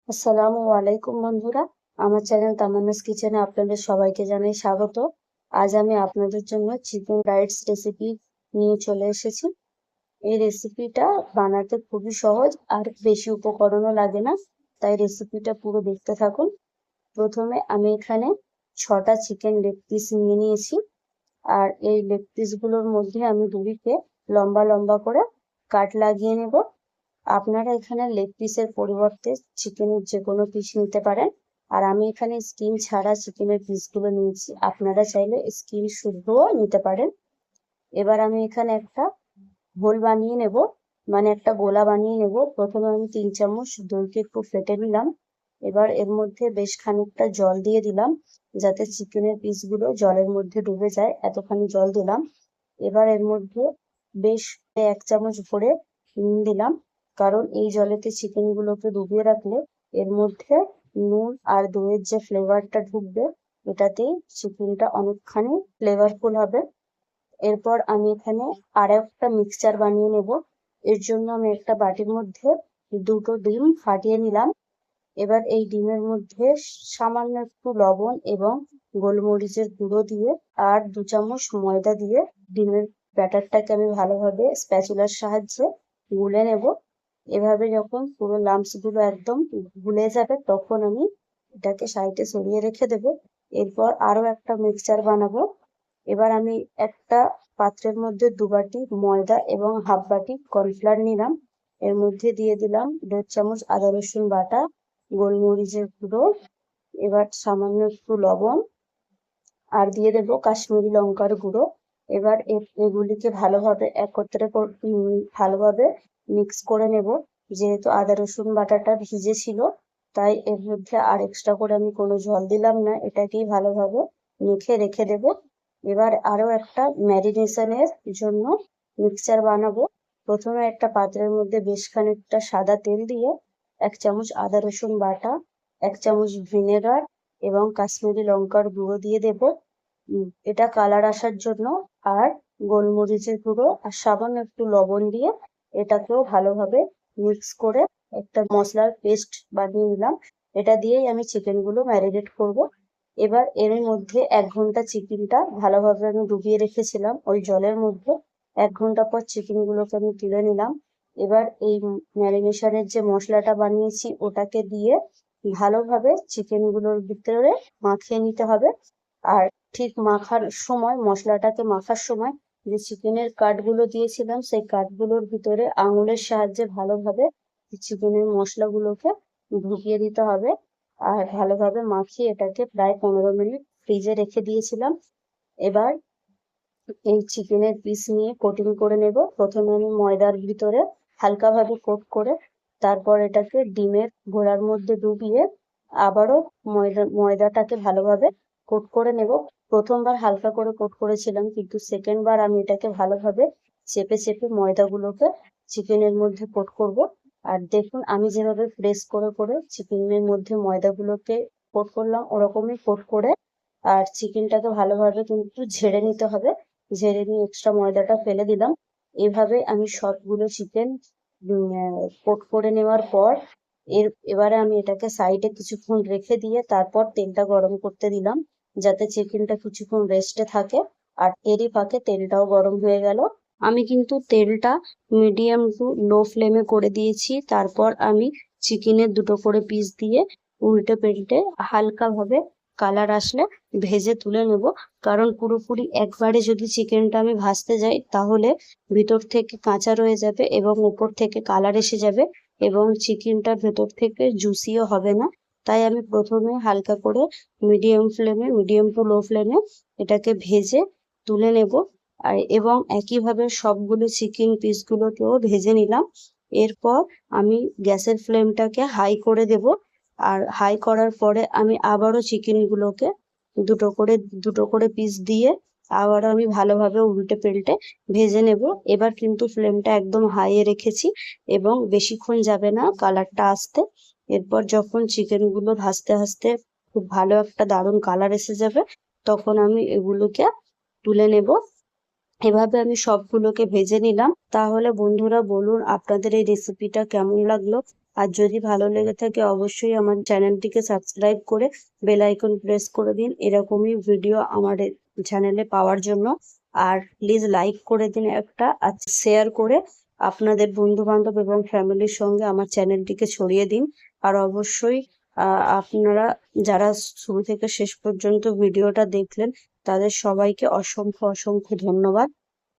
আসসালামু আলাইকুম বন্ধুরা, আমার চ্যানেল তামান্নাস কিচেনে আপনাদের সবাইকে জানাই স্বাগত। আজ আমি আপনাদের জন্য চিকেন রাইস রেসিপি নিয়ে চলে এসেছি। এই রেসিপিটা বানাতে খুবই সহজ আর বেশি উপকরণও লাগে না, তাই রেসিপিটা পুরো দেখতে থাকুন। প্রথমে আমি এখানে 6টা চিকেন লেগ পিস নিয়ে নিয়েছি, আর এই লেগ পিসগুলোর মধ্যে আমি দুদিকে লম্বা লম্বা করে কাট লাগিয়ে নেব। আপনারা এখানে লেগ পিসের পরিবর্তে চিকেনের যে কোনো পিস নিতে পারেন, আর আমি এখানে স্কিন ছাড়া চিকেনের পিসগুলো নিয়েছি। আপনারা চাইলে স্কিন শুদ্ধও নিতে পারেন। এবার আমি এখানে একটা হোল বানিয়ে নেব, মানে একটা গোলা বানিয়ে নেব। প্রথমে আমি 3 চামচ দইকে একটু ফেটে নিলাম। এবার এর মধ্যে বেশ খানিকটা জল দিয়ে দিলাম, যাতে চিকেনের পিসগুলো জলের মধ্যে ডুবে যায়, এতখানি জল দিলাম। এবার এর মধ্যে বেশ 1 চামচ ভরে নুন দিলাম, কারণ এই জলেতে চিকেন গুলোকে ডুবিয়ে রাখলে এর মধ্যে নুন আর দইয়ের যে ফ্লেভারটা ঢুকবে, এটাতেই চিকেনটা অনেকখানি ফ্লেভারফুল হবে। এরপর আমি এখানে আর একটা মিক্সচার বানিয়ে নেব। এর জন্য আমি একটা বাটির মধ্যে 2টো ডিম ফাটিয়ে নিলাম। এবার এই ডিমের মধ্যে সামান্য একটু লবণ এবং গোলমরিচের গুঁড়ো দিয়ে আর 2 চামচ ময়দা দিয়ে ডিমের ব্যাটারটাকে আমি ভালোভাবে স্প্যাচুলার সাহায্যে গুলে নেব। এভাবে যখন পুরো লাম্পস গুলো একদম গুলে যাবে, তখন আমি এটাকে সাইডে সরিয়ে রেখে দেবো। এরপর আরো একটা মিক্সচার বানাবো। এবার আমি একটা পাত্রের মধ্যে 2 বাটি ময়দা এবং হাফ বাটি কর্নফ্লাওয়ার নিলাম। এর মধ্যে দিয়ে দিলাম 1.5 চামচ আদা রসুন বাটা, গোলমরিচের গুঁড়ো, এবার সামান্য একটু লবণ, আর দিয়ে দেবো কাশ্মীরি লঙ্কার গুঁড়ো। এবার এগুলিকে ভালোভাবে ভালোভাবে মিক্স করে নেব। যেহেতু আদা রসুন বাটাটা ভিজে ছিল, তাই এর মধ্যে আর এক্সট্রা করে আমি কোনো জল দিলাম না, এটাকেই ভালোভাবে মেখে রেখে দেব। এবার আরো একটা ম্যারিনেশনের জন্য মিক্সচার বানাবো। প্রথমে একটা পাত্রের মধ্যে বেশ খানিকটা সাদা তেল দিয়ে 1 চামচ আদা রসুন বাটা, 1 চামচ ভিনেগার এবং কাশ্মীরি লঙ্কার গুঁড়ো দিয়ে দেব, এটা কালার আসার জন্য। আর গোলমরিচের গুঁড়ো আর সামান্য একটু লবণ দিয়ে এটাকেও ভালোভাবে মিক্স করে একটা মশলার পেস্ট বানিয়ে নিলাম। এটা দিয়েই আমি চিকেন গুলো ম্যারিনেট করব। এবার এর মধ্যে 1 ঘন্টা চিকেনটা ভালোভাবে আমি ডুবিয়ে রেখেছিলাম ওই জলের মধ্যে। 1 ঘন্টা পর চিকেন গুলোকে আমি তুলে নিলাম। এবার এই ম্যারিনেশনের যে মশলাটা বানিয়েছি ওটাকে দিয়ে ভালোভাবে চিকেন গুলোর ভিতরে মাখিয়ে নিতে হবে। আর ঠিক মাখার সময়, মশলাটাকে মাখার সময় যে চিকেনের কাটগুলো দিয়েছিলাম, সেই কাটগুলোর ভিতরে আঙুলের সাহায্যে ভালোভাবে চিকেনের মশলাগুলোকে ঢুকিয়ে দিতে হবে। আর ভালোভাবে মাখিয়ে এটাকে প্রায় 15 মিনিট ফ্রিজে রেখে দিয়েছিলাম। এবার এই চিকেনের পিস নিয়ে কোটিং করে নেব। প্রথমে আমি ময়দার ভিতরে হালকাভাবে কোট করে, তারপর এটাকে ডিমের গোলার মধ্যে ডুবিয়ে আবারও ময়দাটাকে ভালোভাবে কোট করে নেব। প্রথমবার হালকা করে কোট করেছিলাম, কিন্তু সেকেন্ড বার আমি এটাকে ভালোভাবে চেপে চেপে ময়দাগুলোকে চিকেনের মধ্যে কোট করব। আর দেখুন, আমি যেভাবে প্রেস করে করে চিকেনের মধ্যে ময়দাগুলোকে কোট করলাম, ওরকমই কোট করে আর চিকেনটাকে ভালোভাবে কিন্তু ঝেড়ে নিতে হবে। ঝেড়ে নিয়ে এক্সট্রা ময়দাটা ফেলে দিলাম। এভাবে আমি সবগুলো চিকেন কোট করে নেওয়ার পর এবারে আমি এটাকে সাইডে কিছুক্ষণ রেখে দিয়ে তারপর তেলটা গরম করতে দিলাম, যাতে চিকেনটা কিছুক্ষণ রেস্টে থাকে। আর এরই ফাঁকে তেলটাও গরম হয়ে গেল। আমি কিন্তু তেলটা মিডিয়াম টু লো ফ্লেমে করে দিয়েছি। তারপর আমি চিকেনের 2টো করে পিস দিয়ে উল্টে পাল্টে হালকাভাবে কালার আসলে ভেজে তুলে নেব। কারণ পুরোপুরি একবারে যদি চিকেনটা আমি ভাজতে যাই, তাহলে ভিতর থেকে কাঁচা রয়ে যাবে এবং উপর থেকে কালার এসে যাবে, এবং চিকেনটা ভেতর থেকে জুসিও হবে না। তাই আমি প্রথমে হালকা করে মিডিয়াম টু লো ফ্লেমে এটাকে ভেজে তুলে নেব। এবং একইভাবে সবগুলো চিকেন পিসগুলোকেও ভেজে নিলাম। এরপর আমি গ্যাসের ফ্লেমটাকে হাই করে দেব। আর হাই করার পরে আমি আবারও চিকেনগুলোকে দুটো করে পিস দিয়ে আবারও আমি ভালোভাবে উল্টে পাল্টে ভেজে নেব। এবার কিন্তু ফ্লেমটা একদম হাইয়ে রেখেছি এবং বেশিক্ষণ যাবে না কালারটা আসতে। এরপর যখন চিকেনগুলো ভাজতে ভাজতে খুব ভালো একটা দারুণ কালার এসে যাবে, তখন আমি এগুলোকে তুলে নেব। এভাবে আমি সবগুলোকে ভেজে নিলাম। তাহলে বন্ধুরা বলুন, আপনাদের এই রেসিপিটা কেমন লাগলো? আর যদি ভালো লেগে থাকে অবশ্যই আমার চ্যানেলটিকে সাবস্ক্রাইব করে বেল আইকন প্রেস করে দিন এরকমই ভিডিও আমার চ্যানেলে পাওয়ার জন্য। আর প্লিজ লাইক করে দিন একটা, আর শেয়ার করে আপনাদের বন্ধু বান্ধব এবং ফ্যামিলির সঙ্গে আমার চ্যানেলটিকে ছড়িয়ে দিন। আর অবশ্যই আপনারা যারা শুরু থেকে শেষ পর্যন্ত ভিডিওটা দেখলেন তাদের সবাইকে অসংখ্য অসংখ্য ধন্যবাদ।